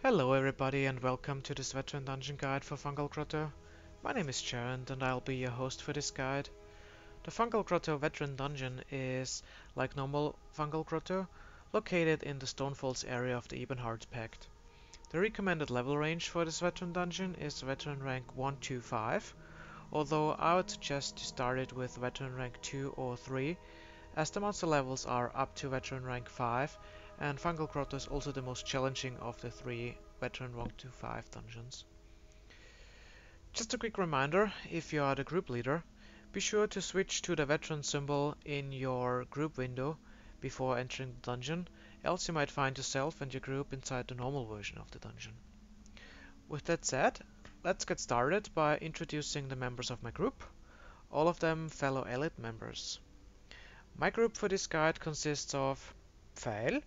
Hello everybody and welcome to this veteran dungeon guide for Fungal Grotto. My name is Geraint and I'll be your host for this guide. The Fungal Grotto veteran dungeon is, like normal Fungal Grotto, located in the Stonefalls area of the Ebonheart Pact. The recommended level range for this veteran dungeon is veteran rank 1 to 5, although I would suggest to start it with veteran rank 2 or 3, as the monster levels are up to veteran rank 5, and Fungal Grotto is also the most challenging of the 3 veteran 1 to 5 dungeons. Just a quick reminder, if you are the group leader, be sure to switch to the veteran symbol in your group window before entering the dungeon, else you might find yourself and your group inside the normal version of the dungeon. With that said, let's get started by introducing the members of my group, all of them fellow Alith members. My group for this guide consists of Fang,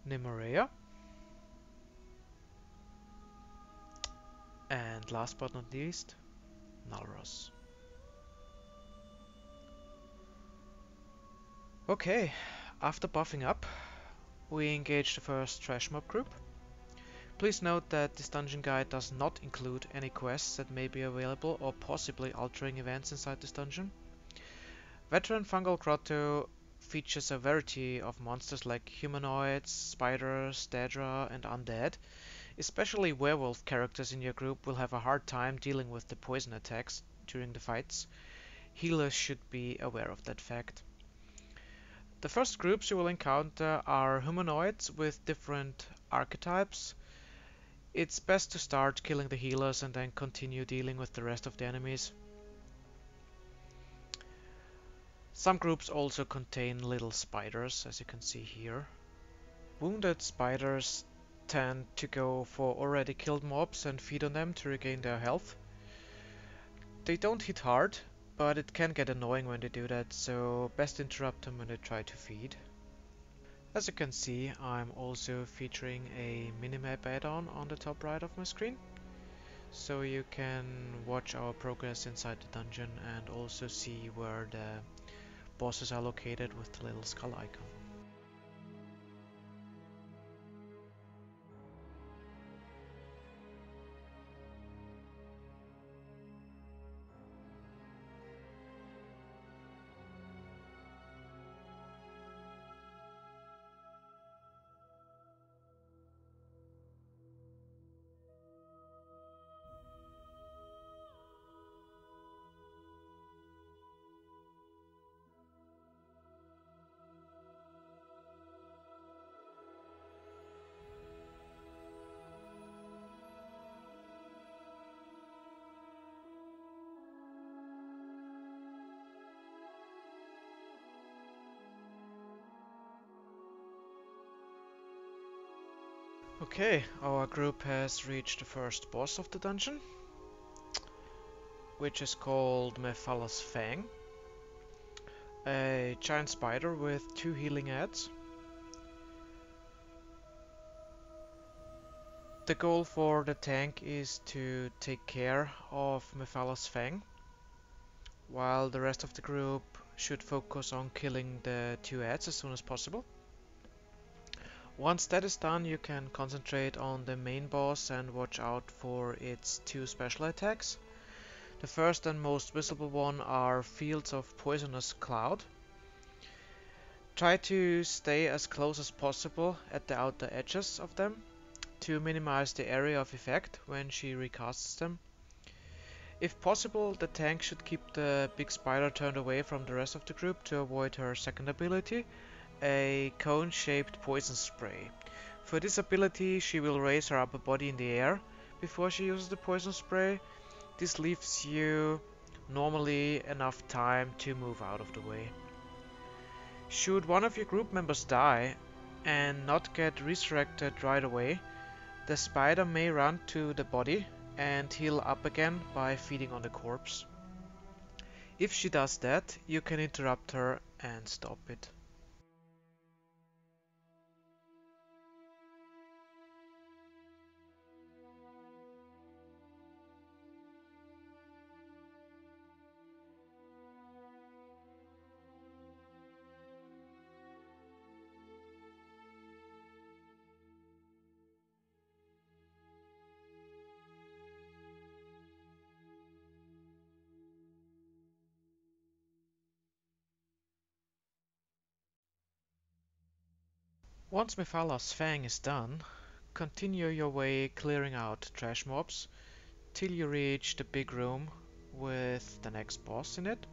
Nemorea, and last but not least, Nalros. Okay, after buffing up, we engage the first trash mob group. Please note that this dungeon guide does not include any quests that may be available or possibly altering events inside this dungeon. Veteran Fungal Grotto features a variety of monsters like humanoids, spiders, Daedra, and undead. Especially werewolf characters in your group will have a hard time dealing with the poison attacks during the fights. Healers should be aware of that fact. The first groups you will encounter are humanoids with different archetypes. It's best to start killing the healers and then continue dealing with the rest of the enemies. Some groups also contain little spiders, as you can see here. Wounded spiders tend to go for already killed mobs and feed on them to regain their health. They don't hit hard, but it can get annoying when they do that, so best interrupt them when they try to feed. As you can see, I'm also featuring a minimap add-on on the top right of my screen, so you can watch our progress inside the dungeon and also see where the bosses are located with the little skull icon. Okay, our group has reached the first boss of the dungeon, which is called Mephala's Fang, a giant spider with 2 healing adds. The goal for the tank is to take care of Mephala's Fang, while the rest of the group should focus on killing the 2 adds as soon as possible. Once that is done, you can concentrate on the main boss and watch out for its 2 special attacks. The first and most visible one are Fields of Poisonous Cloud. Try to stay as close as possible at the outer edges of them to minimize the area of effect when she recasts them. If possible, the tank should keep the big spider turned away from the rest of the group to avoid her second ability, a cone-shaped poison spray. For this ability, she will raise her upper body in the air before she uses the poison spray. This leaves you normally enough time to move out of the way. Should one of your group members die and not get resurrected right away, the spider may run to the body and heal up again by feeding on the corpse. If she does that, you can interrupt her and stop it. Once Mephala's Fang is done, continue your way clearing out trash mobs till you reach the big room with the next boss in it,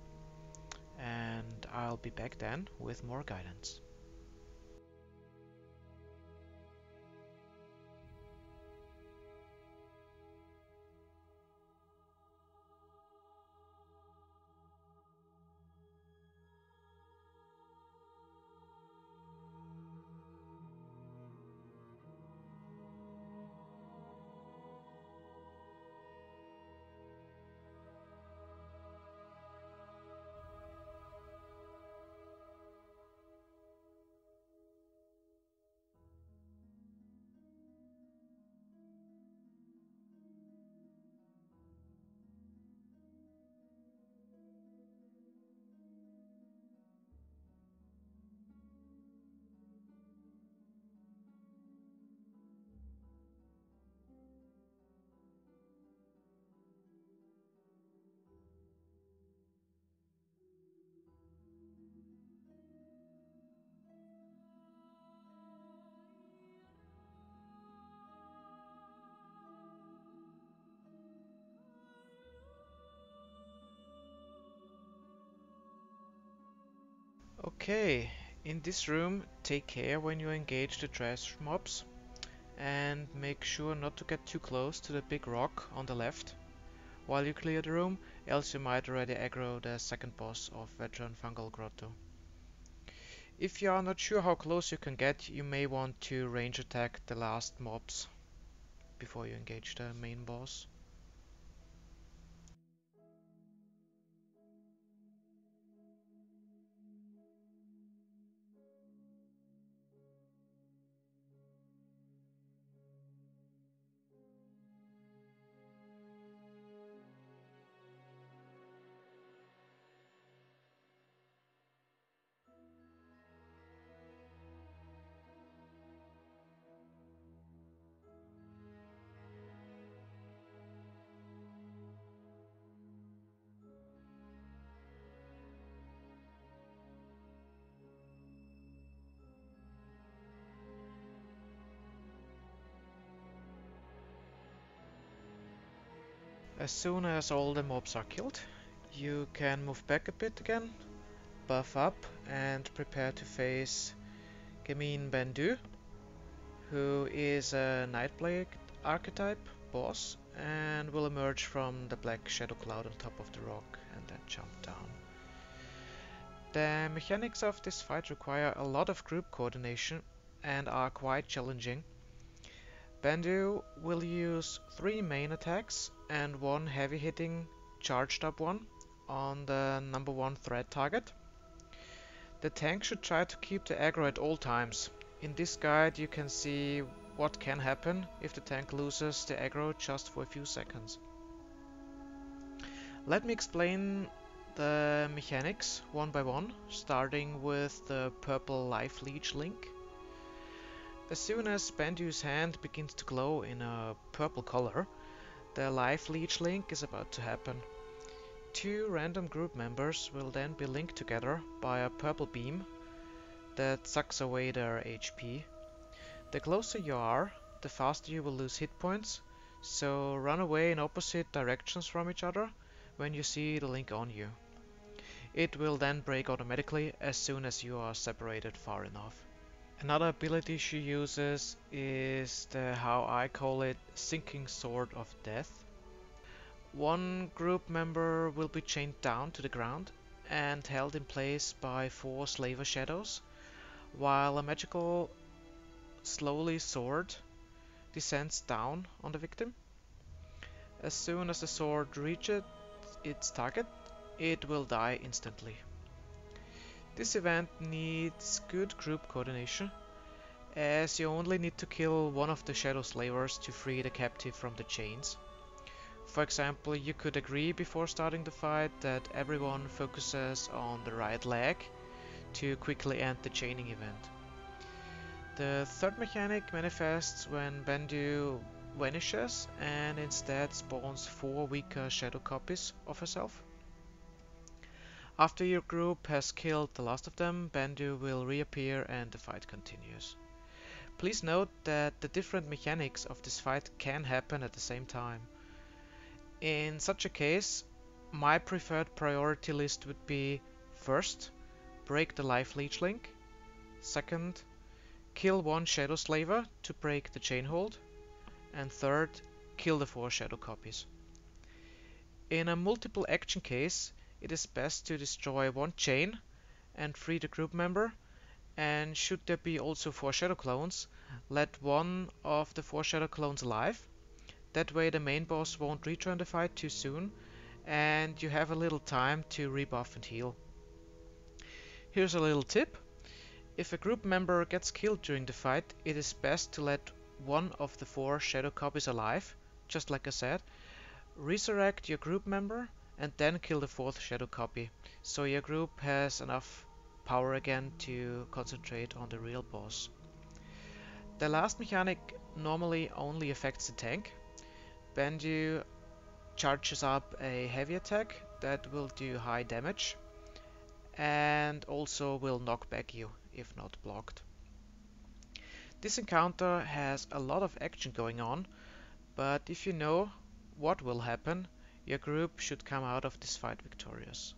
and I'll be back then with more guidance. Okay, in this room, take care when you engage the trash mobs and make sure not to get too close to the big rock on the left while you clear the room, else you might already aggro the second boss of veteran Fungal Grotto. If you are not sure how close you can get, you may want to range attack the last mobs before you engage the main boss. As soon as all the mobs are killed, you can move back a bit again, buff up, and prepare to face Gamyne Bandu, who is a Nightblade archetype boss and will emerge from the black shadow cloud on top of the rock and then jump down. The mechanics of this fight require a lot of group coordination and are quite challenging. Bandu will use 3 main attacks and 1 heavy hitting charged up one on the number 1 threat target. The tank should try to keep the aggro at all times. In this guide you can see what can happen if the tank loses the aggro just for a few seconds. Let me explain the mechanics one by one, starting with the purple life leech link. As soon as Bandu's hand begins to glow in a purple color, the life leech link is about to happen. 2 random group members will then be linked together by a purple beam that sucks away their HP. The closer you are, the faster you will lose hit points, so run away in opposite directions from each other when you see the link on you. It will then break automatically as soon as you are separated far enough. Another ability she uses is the, how I call it, Sinking Sword of Death. One group member will be chained down to the ground and held in place by 4 slaver shadows, while a magical slowly sword descends down on the victim. As soon as the sword reaches its target, it will die instantly. This event needs good group coordination, as you only need to kill one of the shadow slavers to free the captive from the chains. For example, you could agree before starting the fight that everyone focuses on the right leg to quickly end the chaining event. The third mechanic manifests when Bandu vanishes and instead spawns 4 weaker shadow copies of herself. After your group has killed the last of them, Bandu will reappear and the fight continues. Please note that the different mechanics of this fight can happen at the same time. In such a case, my preferred priority list would be: first, break the life leech link; second, kill one shadow slaver to break the chain hold; and third, kill the 4 shadow copies. In a multiple action case, it is best to destroy one chain and free the group member, and should there be also 4 shadow clones, let one of the 4 shadow clones alive. That way the main boss won't rejoin the fight too soon, and you have a little time to rebuff and heal. Here's a little tip: if a group member gets killed during the fight, it is best to let one of the 4 shadow copies alive, just like I said, resurrect your group member, and then kill the 4th shadow copy, so your group has enough power again to concentrate on the real boss. The last mechanic normally only affects the tank. Bandu charges up a heavy attack that will do high damage, and also will knock back you if not blocked. This encounter has a lot of action going on, but if you know what will happen, your group should come out of this fight victorious.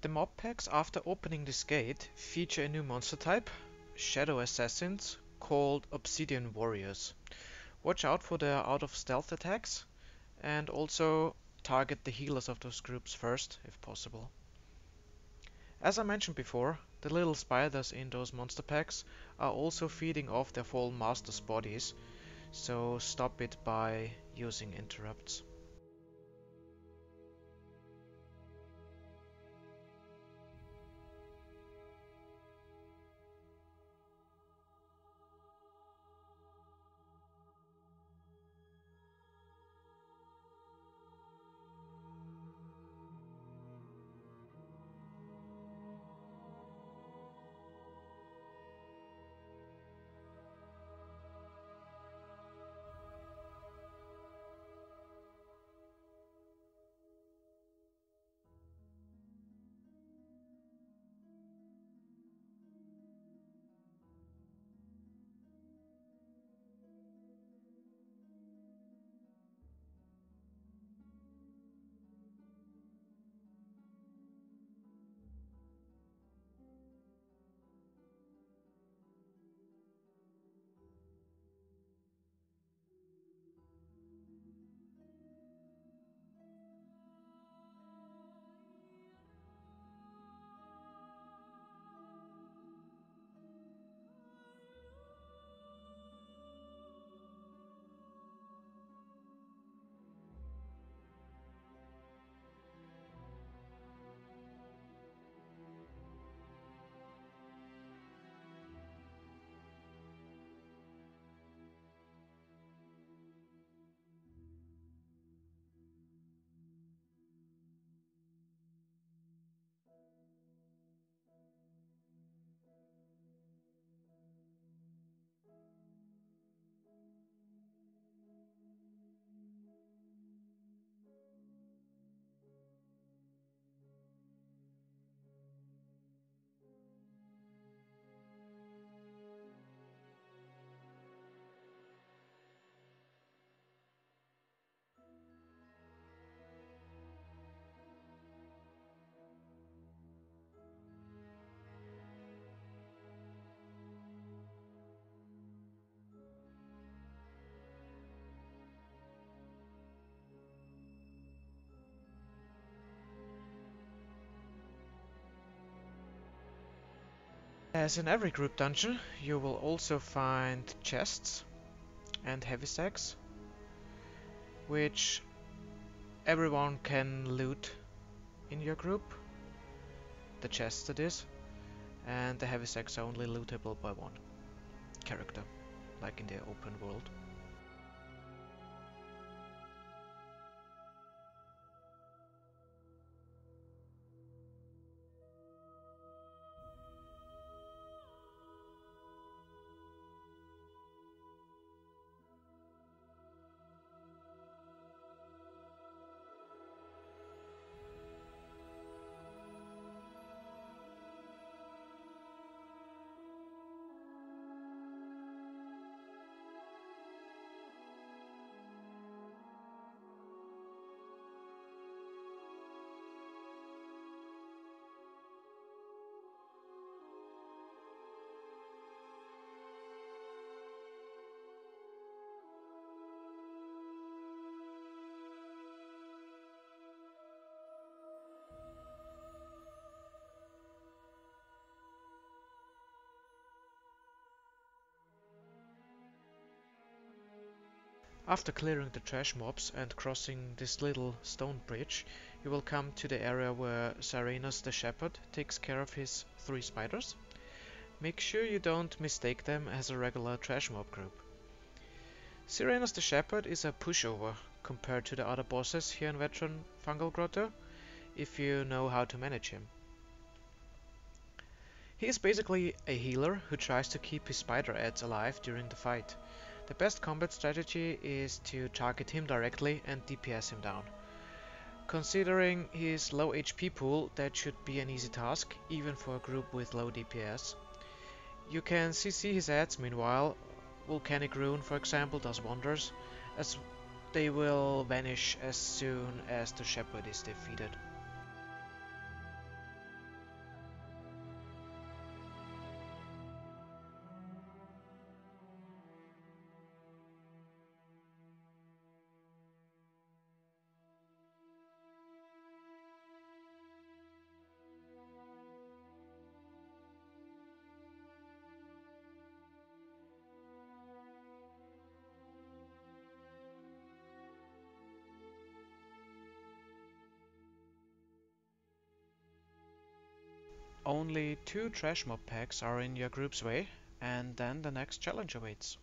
The mob packs after opening this gate feature a new monster type, Shadow Assassins, called Obsidian Warriors. Watch out for their out of stealth attacks, and also target the healers of those groups first, if possible. As I mentioned before, the little spiders in those monster packs are also feeding off their fallen masters' bodies, so stop it by using interrupts. As in every group dungeon, you will also find chests and heavy sacks, which everyone can loot in your group. The chests, that is, and the heavy sacks are only lootable by one character, like in the open world. After clearing the trash mobs and crossing this little stone bridge, you will come to the area where Serenus the shepherd takes care of his 3 spiders. Make sure you don't mistake them as a regular trash mob group. Serenus the shepherd is a pushover compared to the other bosses here in veteran Fungal Grotto, if you know how to manage him. He is basically a healer who tries to keep his spider adds alive during the fight. The best combat strategy is to target him directly and DPS him down. Considering his low HP pool, that should be an easy task, even for a group with low DPS. You can CC his adds meanwhile. Volcanic Rune, for example, does wonders, as they will vanish as soon as the shepherd is defeated. Only 2 trash mob packs are in your group's way, and then the next challenge awaits.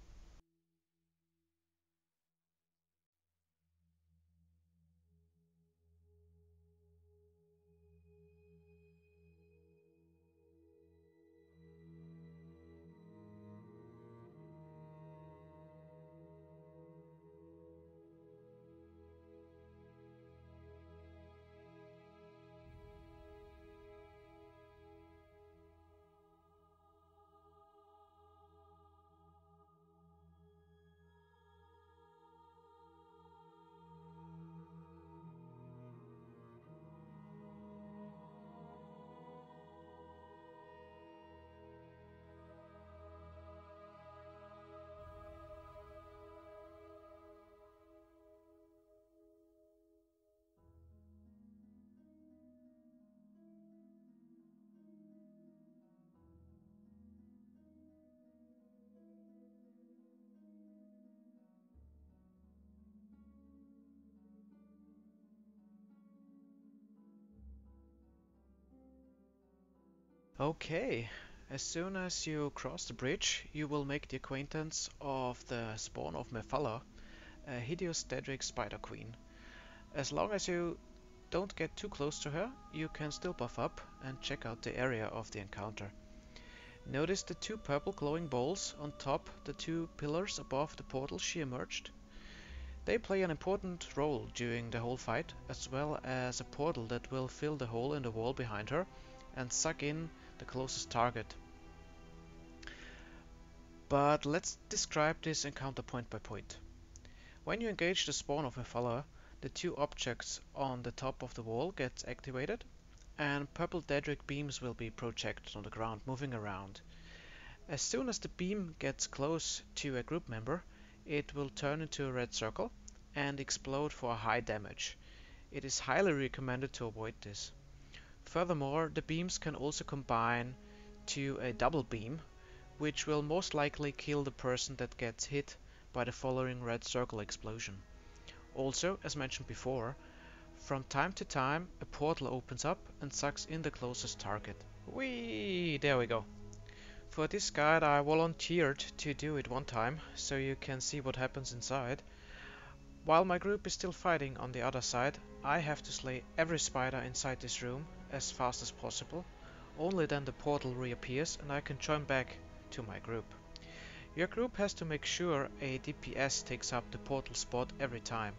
Okay, as soon as you cross the bridge, you will make the acquaintance of the spawn of Mephala, a hideous Daedric spider queen. As long as you don't get too close to her, you can still buff up and check out the area of the encounter. Notice the 2 purple glowing balls on top the 2 pillars above the portal she emerged. They play an important role during the whole fight, as well as a portal that will fill the hole in the wall behind her and suck in the closest target. But let's describe this encounter point by point. When you engage the spawn of Mephala, the 2 objects on the top of the wall get activated, and purple Daedric beams will be projected on the ground, moving around. As soon as the beam gets close to a group member, it will turn into a red circle and explode for high damage. It is highly recommended to avoid this. Furthermore, the beams can also combine to a double beam, which will most likely kill the person that gets hit by the following red circle explosion. Also, as mentioned before, from time to time a portal opens up and sucks in the closest target. Whee! There we go. For this guide I volunteered to do it one time, so you can see what happens inside. While my group is still fighting on the other side, I have to slay every spider inside this room as fast as possible. Only then the portal reappears and I can join back to my group. Your group has to make sure a DPS takes up the portal spot every time.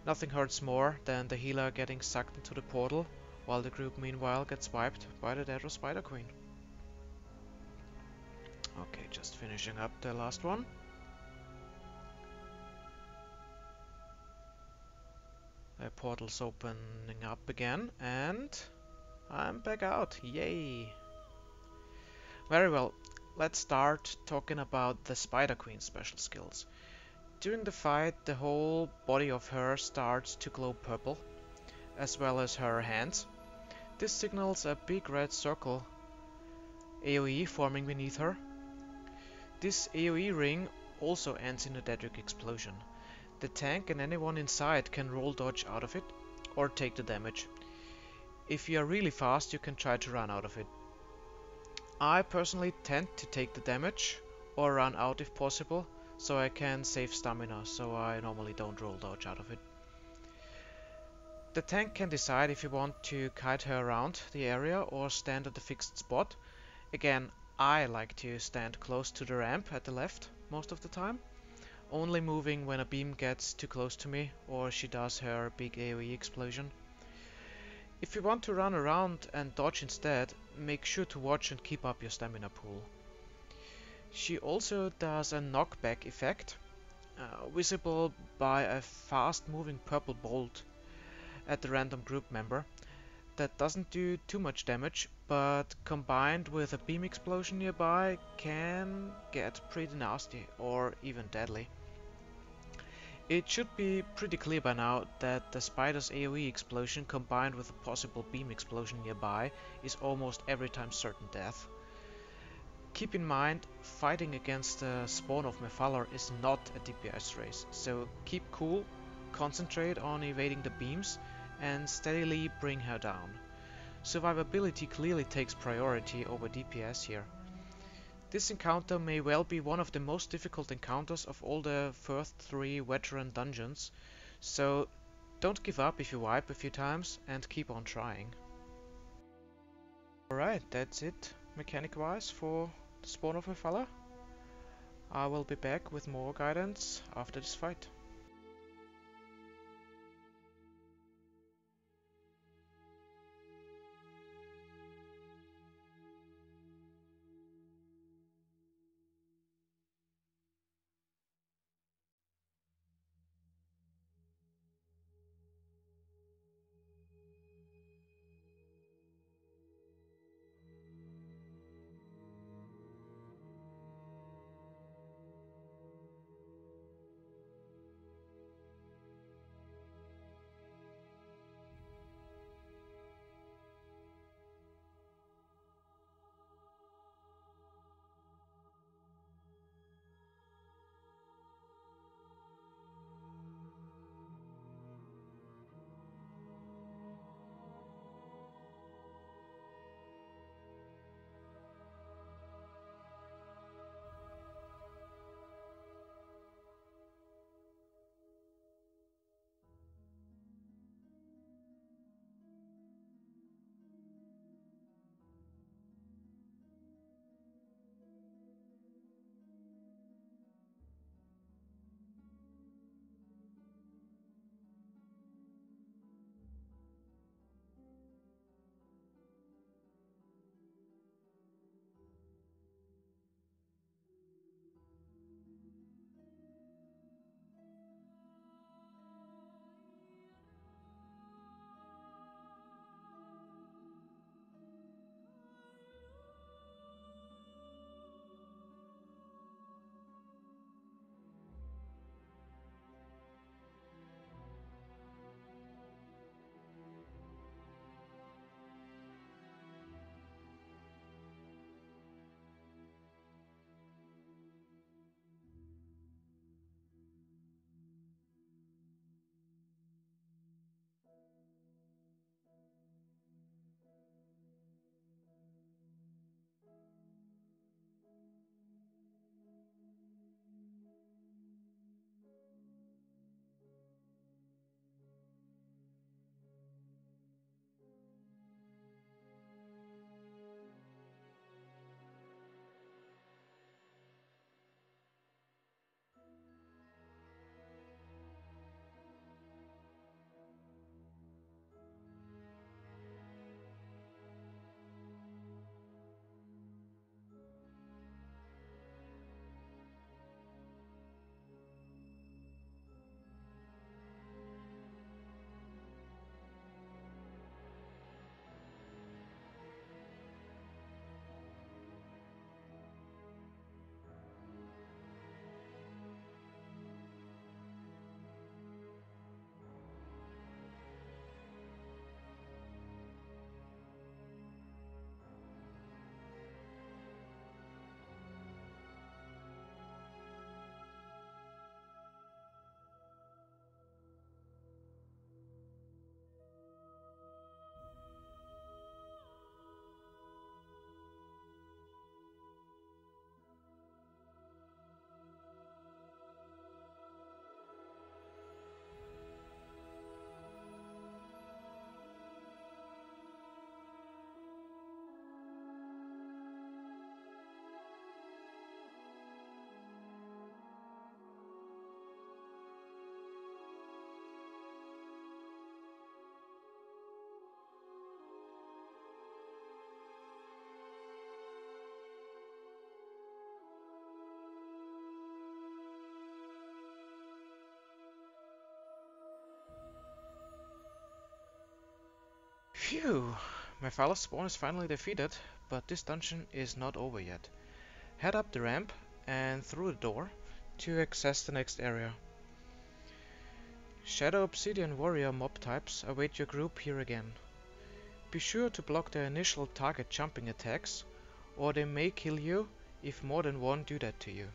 Nothing hurts more than the healer getting sucked into the portal, while the group meanwhile gets wiped by the Daedra Spider Queen. Okay, just finishing up the last one. The portal's opening up again, and I'm back out. Yay! Very well, let's start talking about the Spider Queen's special skills. During the fight, the whole body of her starts to glow purple, as well as her hands. This signals a big red circle AoE forming beneath her. This AoE ring also ends in a Daedric explosion. The tank and anyone inside can roll dodge out of it, or take the damage. If you are really fast, you can try to run out of it. I personally tend to take the damage, or run out if possible, so I can save stamina, so I normally don't roll dodge out of it. The tank can decide if you want to kite her around the area or stand at a fixed spot. Again, I like to stand close to the ramp at the left most of the time, only moving when a beam gets too close to me or she does her big AoE explosion. If you want to run around and dodge instead, make sure to watch and keep up your stamina pool. She also does a knockback effect, visible by a fast moving purple bolt at the random group member. That doesn't do too much damage, but combined with a beam explosion nearby can get pretty nasty or even deadly. It should be pretty clear by now that the spider's AoE explosion combined with a possible beam explosion nearby is almost every time certain death. Keep in mind, fighting against the spawn of Mephala is not a DPS race, so keep cool, concentrate on evading the beams, and steadily bring her down. survivability clearly takes priority over DPS here. This encounter may well be one of the most difficult encounters of all the first 3 veteran dungeons, so don't give up if you wipe a few times and keep on trying. Alright, that's it mechanic wise for the spawn of Mephala. I will be back with more guidance after this fight. Phew! Mephala's spawn is finally defeated, but this dungeon is not over yet. Head up the ramp and through the door to access the next area. Shadow Obsidian Warrior mob types await your group here again. Be sure to block their initial target jumping attacks, or they may kill you if more than one do that to you.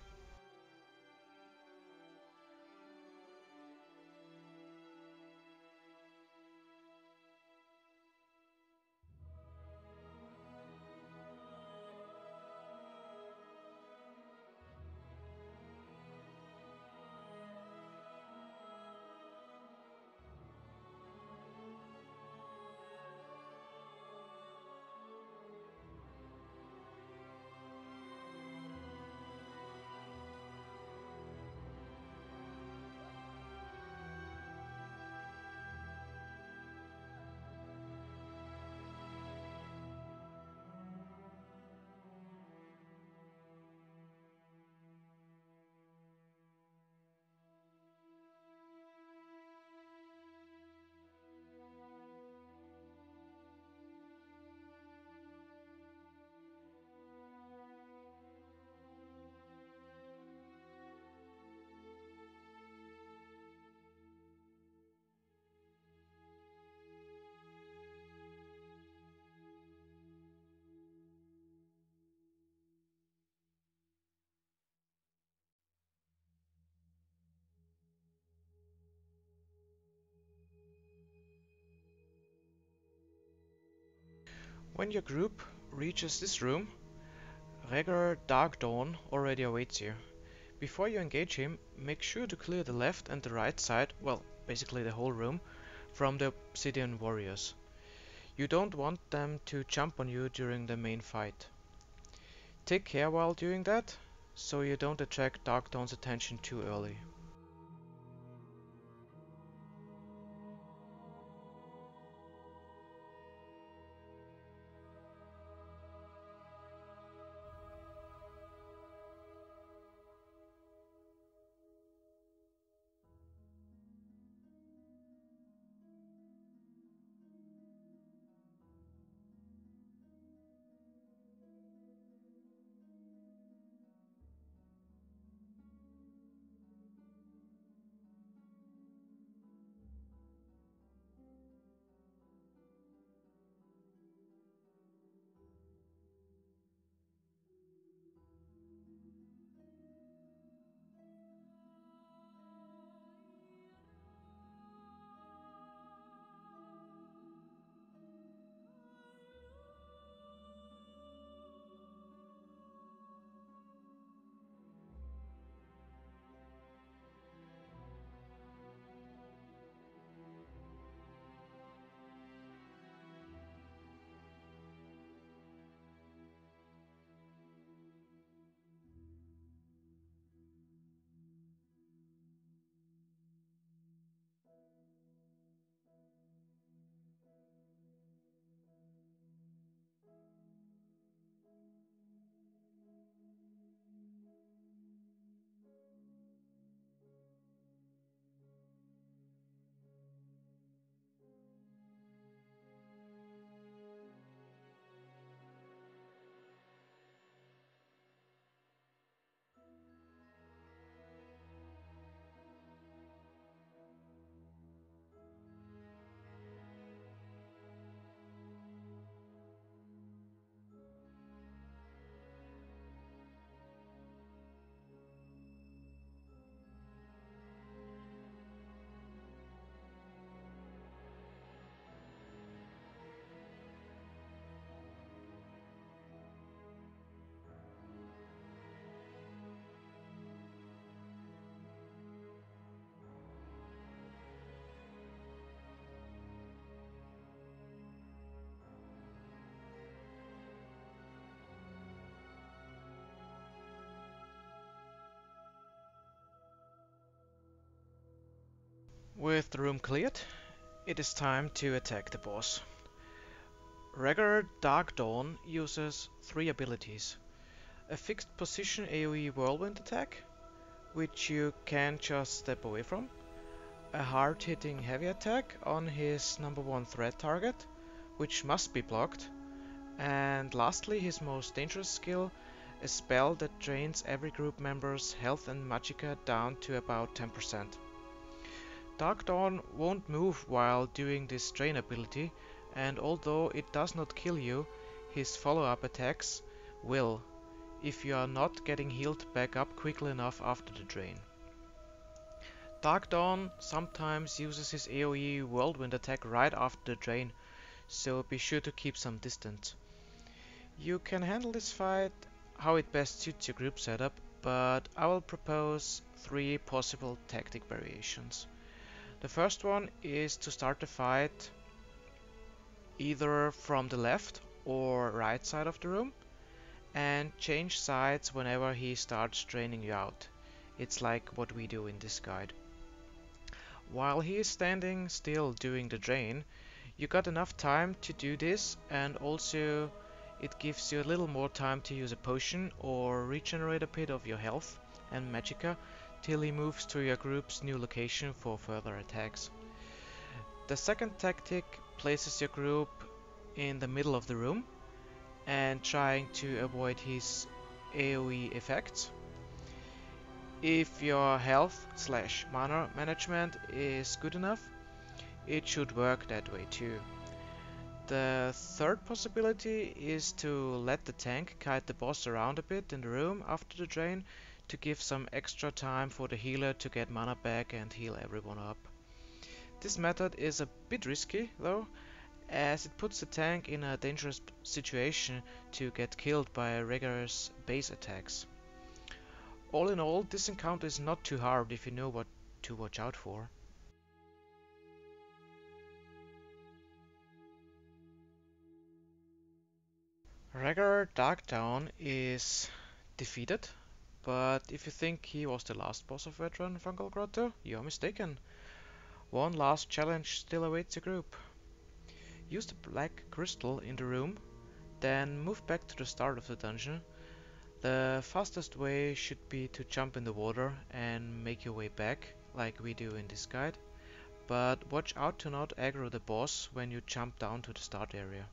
When your group reaches this room, Reggular Dark Dawn already awaits you. Before you engage him, make sure to clear the left and the right side, well, basically the whole room, from the Obsidian Warriors. You don't want them to jump on you during the main fight. Take care while doing that, so you don't attract Dark Dawn's attention too early. With the room cleared, it is time to attack the boss. Reggular Dark Dawn uses 3 abilities. A fixed position AoE whirlwind attack, which you can just step away from. A hard-hitting heavy attack on his number 1 threat target, which must be blocked. And lastly, his most dangerous skill, a spell that drains every group member's health and magicka down to about 10%. Dark Dawn won't move while doing this drain ability, and although it does not kill you, his follow-up attacks will, if you are not getting healed back up quickly enough after the drain. Dark Dawn sometimes uses his AoE whirlwind attack right after the drain, so be sure to keep some distance. You can handle this fight how it best suits your group setup, but I will propose 3 possible tactic variations. The first one is to start the fight either from the left or right side of the room and change sides whenever he starts draining you out. It's like what we do in this guide. While he is standing still doing the drain, you got enough time to do this, and also it gives you a little more time to use a potion or regenerate a bit of your health and magicka till he moves to your group's new location for further attacks. The second tactic places your group in the middle of the room and trying to avoid his AoE effects. If your health/mana management is good enough, it should work that way too. The third possibility is to let the tank guide the boss around a bit in the room after the drain to give some extra time for the healer to get mana back and heal everyone up. This method is a bit risky though, as it puts the tank in a dangerous situation to get killed by Reggular's base attacks. All in all, this encounter is not too hard if you know what to watch out for. Reggular Darkdown is defeated, but if you think he was the last boss of Veteran Fungal Grotto, you're mistaken. One last challenge still awaits the group. Use the black crystal in the room, then move back to the start of the dungeon. The fastest way should be to jump in the water and make your way back, like we do in this guide, but watch out to not aggro the boss when you jump down to the start area.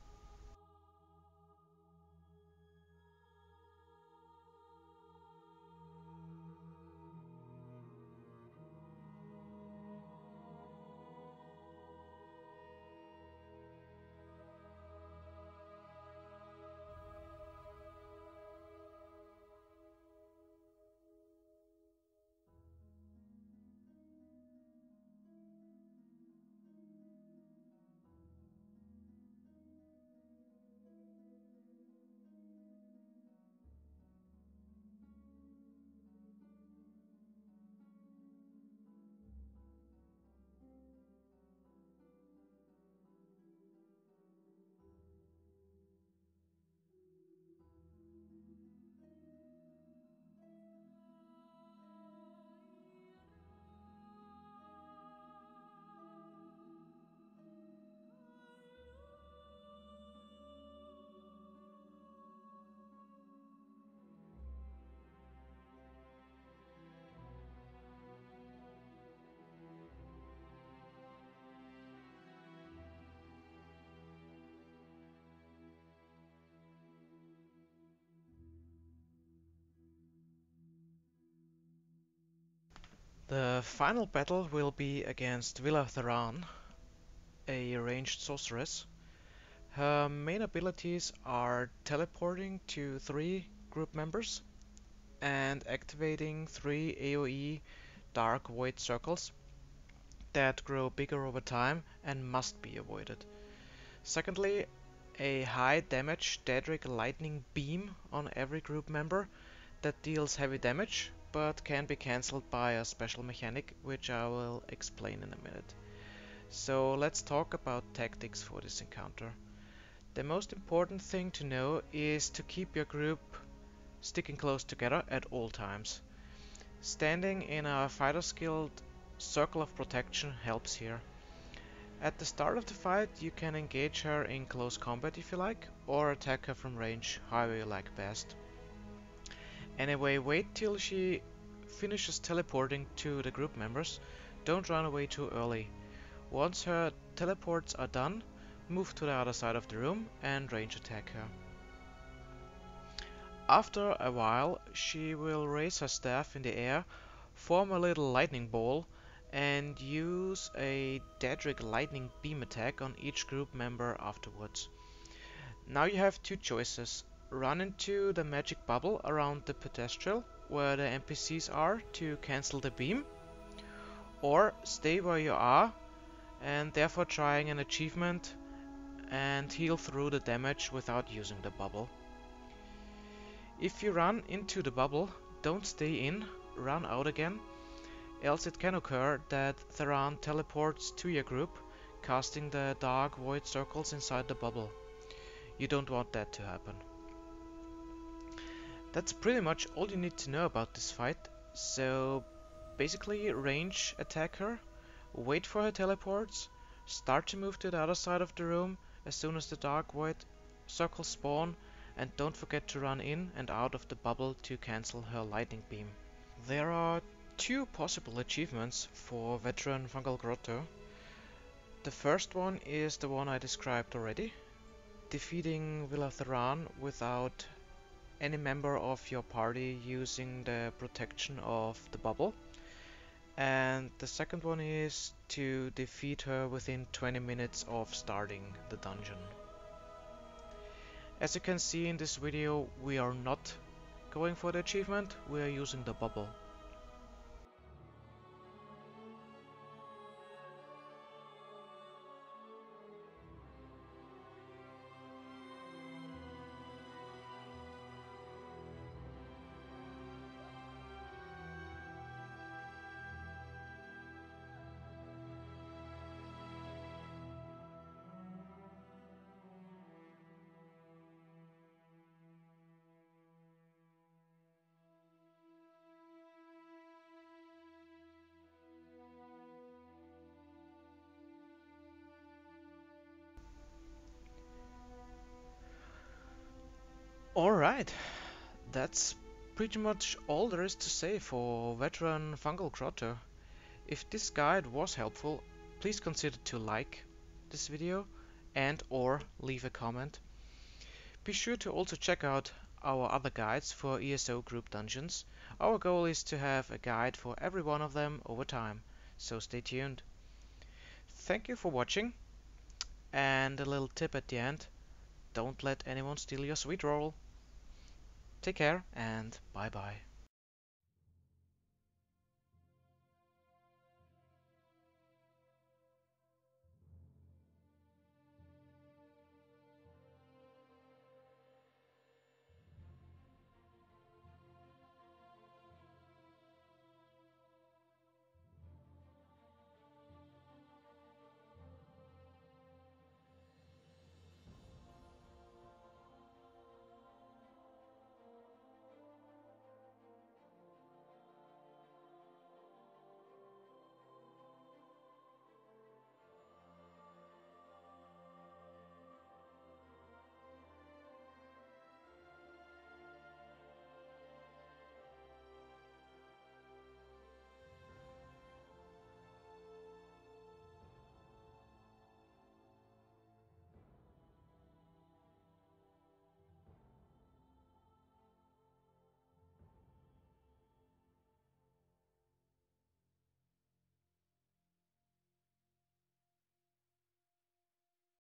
The final battle will be against Villa a ranged sorceress. Her main abilities are teleporting to 3 group members and activating 3 AoE dark void circles that grow bigger over time and must be avoided. Secondly, a high damage Daedric lightning beam on every group member that deals heavy damage but can be cancelled by a special mechanic which I will explain in a minute. So let's talk about tactics for this encounter. The most important thing to know is to keep your group sticking close together at all times. Standing in a fighter skilled circle of protection helps here. At the start of the fight you can engage her in close combat if you like, or attack her from range, however you like best. Anyway, wait till she finishes teleporting to the group members, don't run away too early. Once her teleports are done, move to the other side of the room and range attack her. After a while she will raise her staff in the air, form a little lightning ball and use a Daedric lightning beam attack on each group member afterwards. Now you have 2 choices. Run into the magic bubble around the pedestal where the NPCs are to cancel the beam, or stay where you are and therefore trying an achievement and heal through the damage without using the bubble. If you run into the bubble, don't stay in, run out again, else it can occur that Theran teleports to your group, casting the dark void circles inside the bubble. You don't want that to happen. That's pretty much all you need to know about this fight, so basically range attack her, wait for her teleports, start to move to the other side of the room as soon as the dark void circles spawn, and don't forget to run in and out of the bubble to cancel her lightning beam. There are 2 possible achievements for Veteran Fungal Grotto. The first one is the one I described already, defeating Villatheran without any member of your party using the protection of the bubble. And the second one is to defeat her within 20 minutes of starting the dungeon. As you can see in this video, we are not going for the achievement, we are using the bubble. Alright, that's pretty much all there is to say for veteran Fungal Grotto. If this guide was helpful, please consider to like this video and or leave a comment. Be sure to also check out our other guides for ESO group dungeons. Our goal is to have a guide for every one of them over time, so stay tuned. Thank you for watching, and a little tip at the end, don't let anyone steal your sweet roll. Take care and bye bye.